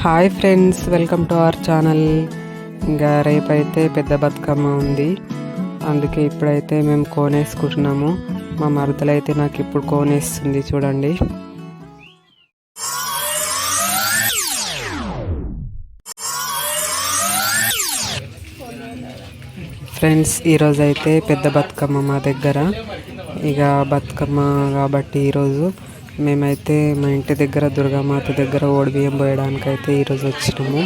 Hi friends, welcome to our channel. ఇంకా రేపైతే పెద్ద బతుకమ్మ ఉంది, అందుకే ఇప్పుడైతే మేము కోనేసుకుంటున్నాము. మా మరదలైతే నాకు ఇప్పుడు కోనేస్తుంది చూడండి. ఫ్రెండ్స్, ఈరోజు అయితే పెద్ద బతుకమ్మ మా దగ్గర. ఇక బతుకమ్మ కాబట్టి ఈరోజు మేమైతే మా ఇంటి దగ్గర దుర్గామాత దగ్గర ఓడిబియ్యం పోయడానికైతే ఈరోజు వచ్చినాము.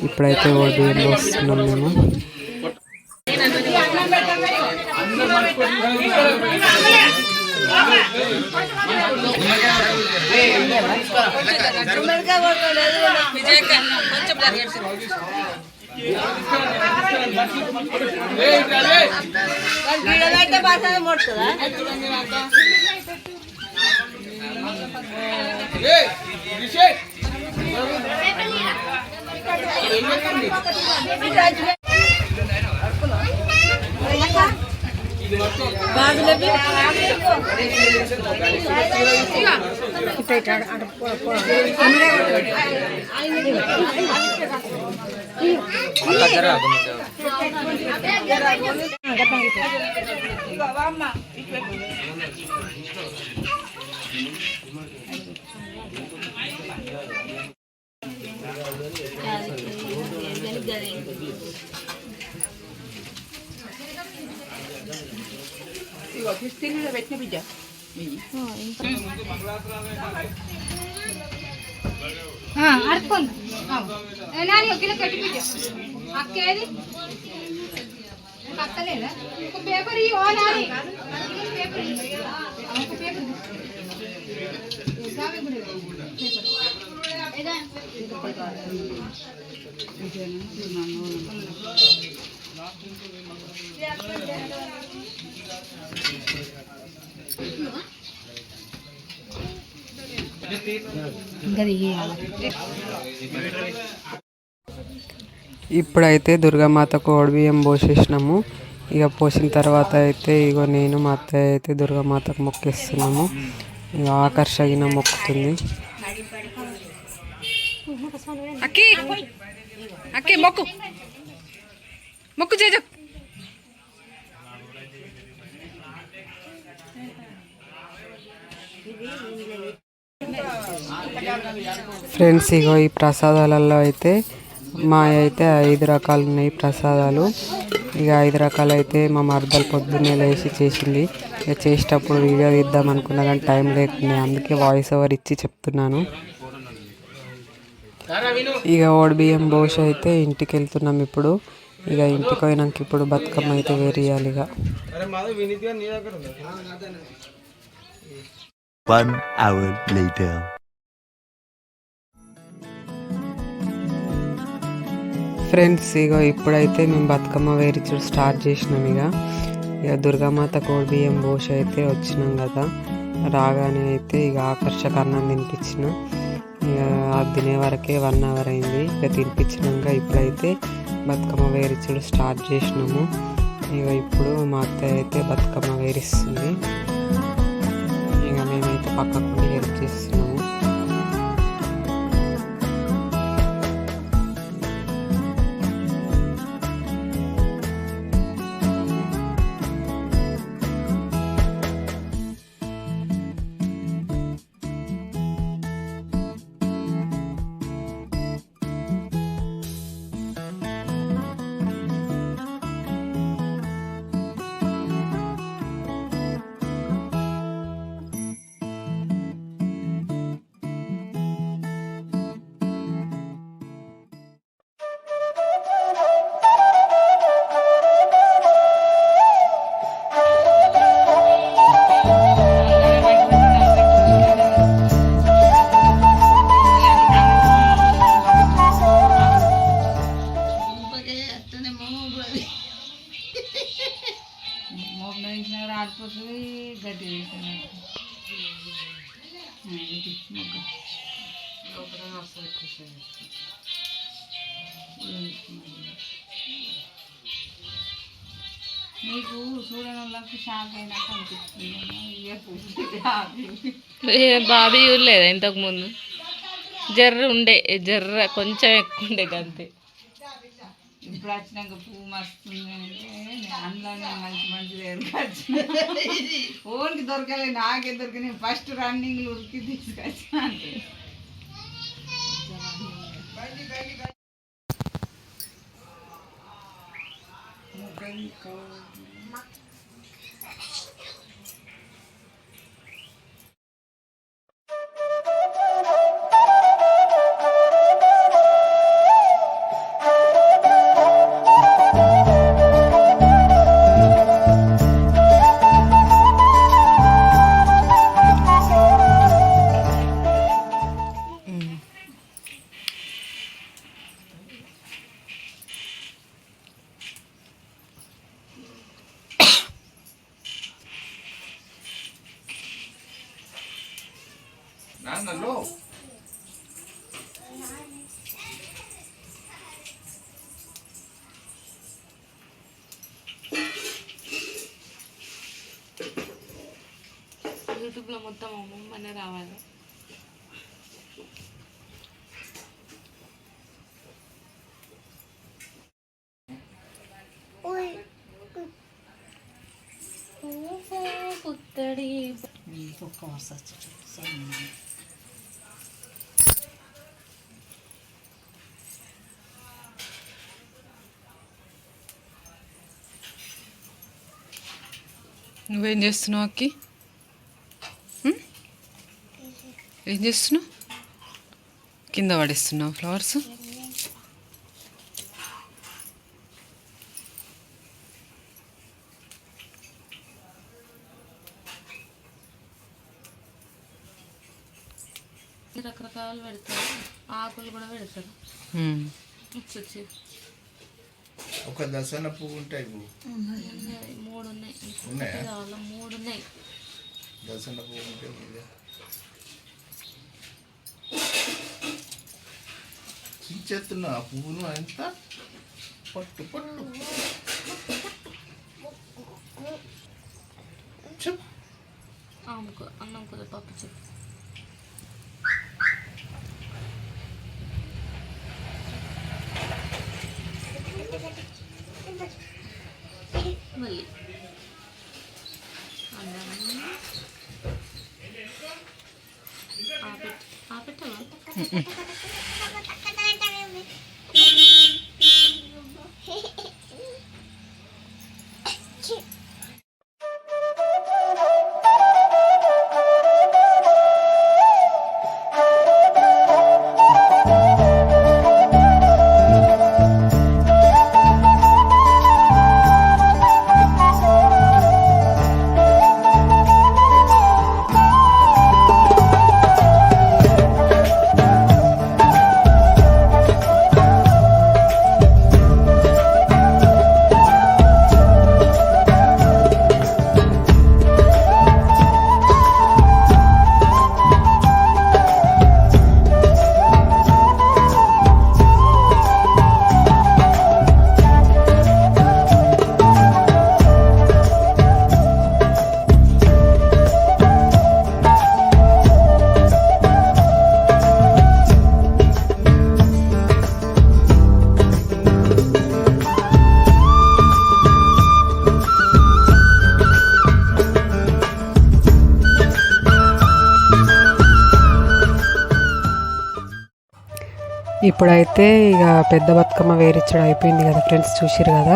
ఇప్పుడైతే ఓడిబియ్యం పోస్తున్నాం మేము. పెట్టిన బిడ్డ అడుకోండి కట్టి బిడ్డ అక్కేది అక్కలేదా ఒక పేపర్ ఇవ్వాలి పేపర్ ఒక పేపర్ ఇప్పుడైతే దుర్గామాతకు ఓడిబియ్యం పోసేసినాము. ఇక పోసిన తర్వాత అయితే ఇగో నేను మా అత్తయ్య అయితే దుర్గామాతకు మొక్కిస్తున్నాము. ఇక ఆకర్షగిన మొక్కుతుంది. అక్కి అక్కి మొక్కు మొక్కు చేజ. ఫ్రెండ్స్, ఇగో ఈ ప్రసాదాలలో అయితే మా అయితే 5 రకాలు ఉన్నాయి ప్రసాదాలు. ఇక 5 రకాలు అయితే మా మరదలు పొద్దున్నే లేచి చేసింది. ఇక చేసేటప్పుడు వీడియో తీద్దాం అనుకున్నా కానీ టైం లేకుండా, అందుకే వాయిస్ ఓవర్ ఇచ్చి చెప్తున్నాను. ఇక ఓడిబియ్యం బోష అయితే ఇంటికి వెళ్తున్నాం ఇప్పుడు. ఇక ఇంటికి పోయినాక ఇప్పుడు బతుకమ్మ అయితే వేరేయాలి. ఇక 1 hour later. ఫ్రెండ్స్, ఇగో ఇప్పుడైతే మేము బతుకమ్మ వేరిచుడు స్టార్ట్ చేసినాం. ఇక దుర్గామాత ఓడిబియ్యం బోష అయితే వచ్చినాం కదా, రాగానే అయితే ఇక ఆకర్షక అన్నం తినిపించిన. ఇక అది తినే వరకే 1 అవర్ అయింది. ఇక తినిపించినాక ఇప్పుడైతే బతుకమ్మ వేరిచుడు స్టార్ట్ చేసినాము. ఇక ఇప్పుడు మా అత్తయ్య అయితే బతుకమ్మ వేరిస్తుంది. ఇక మేమైతే పక్కకు హెల్ప్ చేస్తున్నాము. నీకు చూడడానికి షాక్ అయినట్టు అనిపిస్తుంది. బాబీ చూడలేదా ఇంతకు ముందు? జర్ర ఉండే జర్ర కొంచెం ఎక్కువ ఉండే అంతే. ఇప్పుడు వచ్చినాక పువ్వు మస్తుంది అందులోనే మంచి మంచి ఫోన్కి దొరకలే, నాకే దొరికినాయి. ఫస్ట్ రన్నింగ్లు ఉరికి తీసుకొచ్చిన అంటే యూట్యూబ్లో మొత్తం అమ్మమ్మనే రావాలి. పుత్తడి కుక్క వస్తుంది. నువ్వేం చేస్తున్నావు అక్కి? ఏం చేస్తున్నావు? కింద పడేస్తున్నావు ఫ్లవర్స్? రకరకాలు పెడతారు, ఆకులు కూడా పెడతారు. వచ్చి ఒక దసన పువ్వు ఉంటాయి. మూడు ఉన్నాయి, కావాలా? మూడు ఉన్నాయి. దసన పువ్వు ఉంటాయి. చించేస్తున్నా ఆ పువ్వును ఎంత పట్టు పట్టు చెప్పు. అన్నం కొద్దిగా పప్పు చెప్పు. మళ్ళీ ఆపెట్టావా? ఇప్పుడైతే ఇక పెద్ద బతుకమ్మ వేరించడం అయిపోయింది కదా ఫ్రెండ్స్, చూసిరు కదా.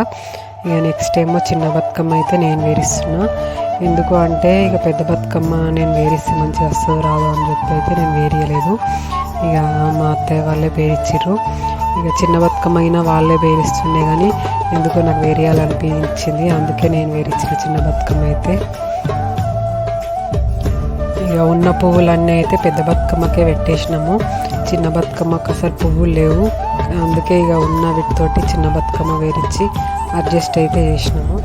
ఇక నెక్స్ట్ ఏమో చిన్న బతుకమ్మ అయితే నేను వేరిస్తున్నా. ఎందుకు అంటే ఇక పెద్ద బతుకమ్మ నేను వేరిస్తే మంచిగా వస్తుంది రాదు అని చెప్పి అయితే నేను వేరియలేదు. ఇక మా అత్తయ్య వాళ్ళే వేరించారు. ఇక చిన్న బతుకమ్మ అయినా వాళ్ళే వేరిస్తుండే కానీ ఎందుకో నాకు వేరియాలనిపించింది, అందుకే నేను వేరించిన చిన్న బతుకమ్మ అయితే. ఇక ఉన్న పువ్వులన్నీ అయితే పెద్ద బతుకమ్మకే పెట్టేసినాము. చిన్న బతుకమ్మకు అసలు పువ్వులు లేవు, అందుకే ఇక ఉన్న వీటితోటి చిన్న బతుకమ్మ వేరించి అడ్జస్ట్ అయితే చేసినాము.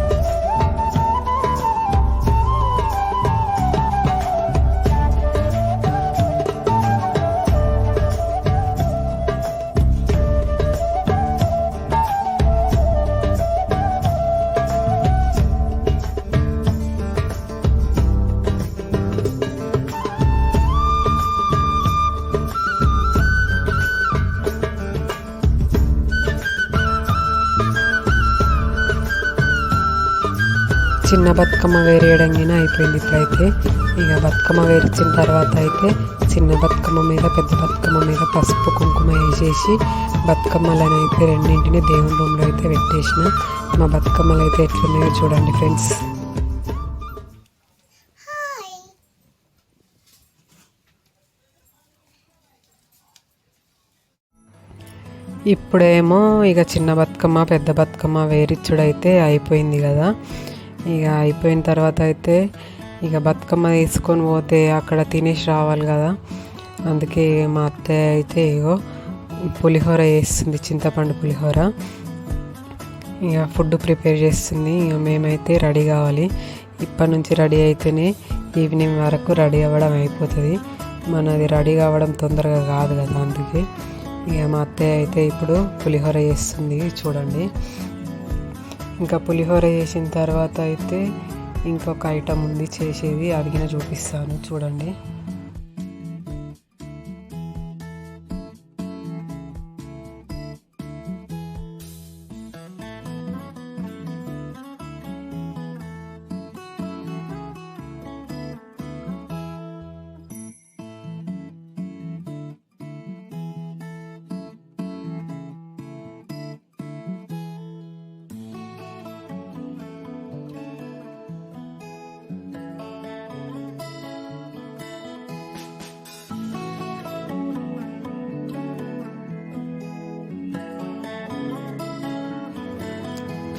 చిన్న బతుకమ్మ వేరేయడంగిన అయిపోయింది. ఇప్పుడైతే ఇక బతుకమ్మ వేరించిన తర్వాత అయితే చిన్న బతుకమ్మ మీద పెద్ద బతుకమ్మ మీద పసుపు కుంకుమ వేసేసి బతుకమ్మలను అయితే రెండింటిని దేవుని రూమ్లో అయితే పెట్టేసిన. మా బతుకమ్మలు అయితే ఎట్లున్నాయో చూడండి ఫ్రెండ్స్. ఇప్పుడేమో ఇక చిన్న బతుకమ్మ పెద్ద బతుకమ్మ వేరిచ్చుడైతే అయిపోయింది కదా. ఇక అయిపోయిన తర్వాత అయితే ఇక బతుకమ్మ తీసుకొని పోతే అక్కడ తినేసి రావాలి కదా. అందుకే మా అత్తయ్య అయితే ఇగో పులిహోర చేస్తుంది, చింతపండు పులిహోర. ఇక ఫుడ్ ప్రిపేర్ చేస్తుంది. ఇక మేమైతే రెడీ కావాలి. ఇప్పటి నుంచి రెడీ అయితేనే ఈవినింగ్ వరకు రెడీ అవ్వడం అయిపోతుంది. మనది రెడీ కావడం తొందరగా కాదు కదా. అందుకే ఇక మా అత్తయ్య అయితే ఇప్పుడు పులిహోర చేస్తుంది చూడండి. ఇంకా పులిహోర చేసిన తర్వాత అయితే ఇంకొక ఐటమ్ ఉంది చేసేది, అడిగిన చూపిస్తాను చూడండి.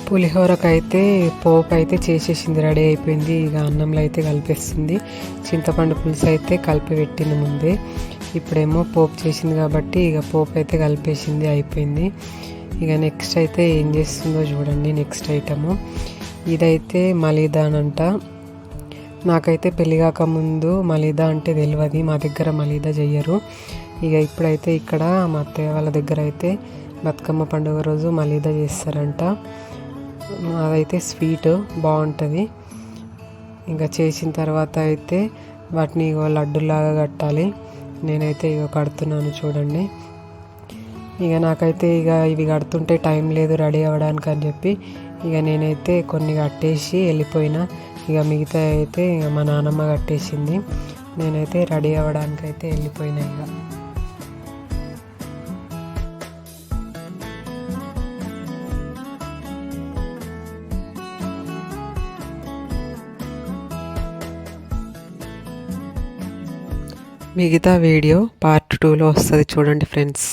పులిహోరకైతే పోపు అయితే చేసేసింది, రెడీ అయిపోయింది. ఇక అన్నంలో అయితే కలిపేస్తుంది. చింతపండు పులుసు అయితే కలిపి పెట్టింది ముందే. ఇప్పుడేమో పోపు చేసింది కాబట్టి ఇక పోపు అయితే కలిపేసింది, అయిపోయింది. ఇక నెక్స్ట్ అయితే ఏం చేస్తుందో చూడండి. నెక్స్ట్ ఐటము ఇదైతే మలీదా అంట. నాకైతే పెళ్ళి కాకముందు మలీదా అంటే తెలియదు. మా దగ్గర మలీదా చెయ్యరు. ఇక ఇప్పుడైతే ఇక్కడ మా అత్తయ్య వాళ్ళ దగ్గర అయితే బతుకమ్మ పండుగ రోజు మలీదా చేస్తారంట. అదైతే స్వీట్ బాగుంటుంది. ఇంకా చేసిన తర్వాత అయితే వాటిని ఇగో లడ్డులాగా కట్టాలి. నేనైతే ఇగో కడుతున్నాను చూడండి. ఇక నాకైతే ఇక ఇవి కడుతుంటే టైం లేదు రెడీ అవ్వడానికి అని చెప్పి ఇక నేనైతే కొన్ని కట్టేసి వెళ్ళిపోయినా. ఇక మిగతా అయితే ఇక మా నాన్నమ్మ కట్టేసింది. నేనైతే రెడీ అవ్వడానికి అయితే వెళ్ళిపోయినా. ఇక మిగతా వీడియో పార్ట్ 2లో వస్తుంది చూడండి ఫ్రెండ్స్.